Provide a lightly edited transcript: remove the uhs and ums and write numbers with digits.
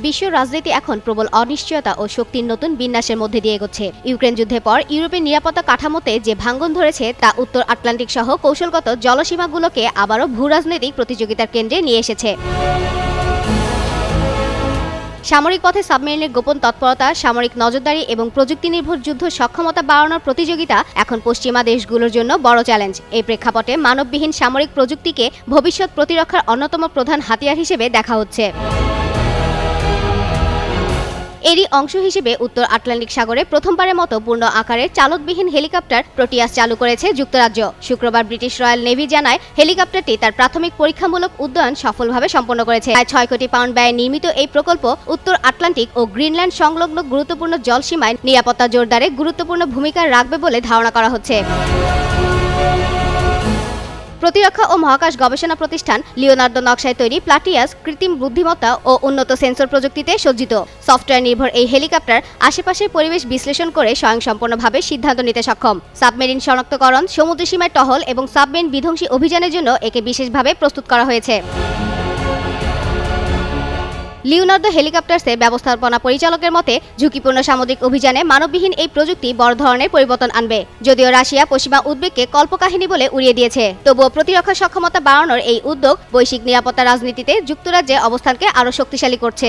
বিশ্ব রাজনীতি এখন প্রবল অনিশ্চয়তা ও শক্তির নতুন বিন্যাসের মধ্যে দিয়ে এগোচ্ছে। ইউক্রেন যুদ্ধের পর ইউরোপের নিরাপত্তা কাঠামোতে যে ভাঙন ধরেছে তা উত্তর আটলান্টিক সহ কৌশলগত জলসীমাগুলোকে আবারও ভূরাজনৈতিক প্রতিযোগিতার কেন্দ্রে নিয়ে এসেছে। সামরিক পথে সাবমেরিনের গোপন তৎপরতা, সামরিক নজরদারি এবং প্রযুক্তি নির্ভর যুদ্ধ সক্ষমতা বাড়ানোর প্রতিযোগিতা এখন পশ্চিমা দেশগুলোর জন্য বড় চ্যালেঞ্জ। এই প্রেক্ষাপটে মানববিহীন সামরিক প্রযুক্তিকে ভবিষ্যৎ প্রতিরক্ষার অন্যতম প্রধান হাতিয়ার হিসেবে দেখা হচ্ছে। এরই অংশ হিসেবে উত্তর আটলান্টিক সাগরে প্রথমবারের মতো পূর্ণ আকারের চালকবিহীন হেলিকপ্টার প্রোটিয়াস চালু করেছে যুক্তরাজ্য। শুক্রবার ব্রিটিশ রয়্যাল নেভি জানায়, হেলিকপ্টারটি তার প্রাথমিক পরীক্ষামূলক উড্ডয়ন সফলভাবে সম্পন্ন করেছে। প্রায় 6 কোটি পাউন্ড ব্যয়ে নির্মিত এই প্রকল্প উত্তর আটলান্টিক ও গ্রিনল্যান্ড সংলগ্ন গুরুত্বপূর্ণ জলসীমায় নিরাপত্তা জোরদারে গুরুত্বপূর্ণ ভূমিকা রাখবে বলে ধারণা করা হচ্ছে। প্রতিরক্ষা ও মহাকাশ গবেষণা প্রতিষ্ঠান লিওনার্দো নকশায় তৈরি প্লাটিয়াস কৃত্রিম বুদ্ধিমত্তা ও উন্নত সেন্সর প্রযুক্তিতে সজ্জিত। সফটওয়্যার নির্ভর এই হেলিকপ্টার আশেপাশের পরিবেশ বিশ্লেষণ করে স্বয়ংসম্পূর্ণভাবে সিদ্ধান্ত নিতে সক্ষম। সাবমেরিন শনাক্তকরণ, সমুদ্রসীমায় টহল এবং সাবমেরিন বিধ্বংসী অভিযানের জন্য একে বিশেষভাবে প্রস্তুত করা হয়েছে। লিওনার্দো হেলিকপ্টার্সের ব্যবস্থাপনা পরিচালকের মতে, ঝুঁকিপূর্ণ সামুদ্রিক অভিযানে মানববিহীন এই প্রযুক্তি বড় ধরনের পরিবর্তন আনবে। যদিও রাশিয়া পশ্চিমা উদ্বেগকে কল্পকাহিনী বলে উড়িয়ে দিয়েছে, তবুও প্রতিরক্ষা সক্ষমতা বাড়ানোর এই উদ্যোগ বৈশ্বিক নিরাপত্তা রাজনীতিতে যুক্তরাজ্যের অবস্থানকে আরও শক্তিশালী করছে।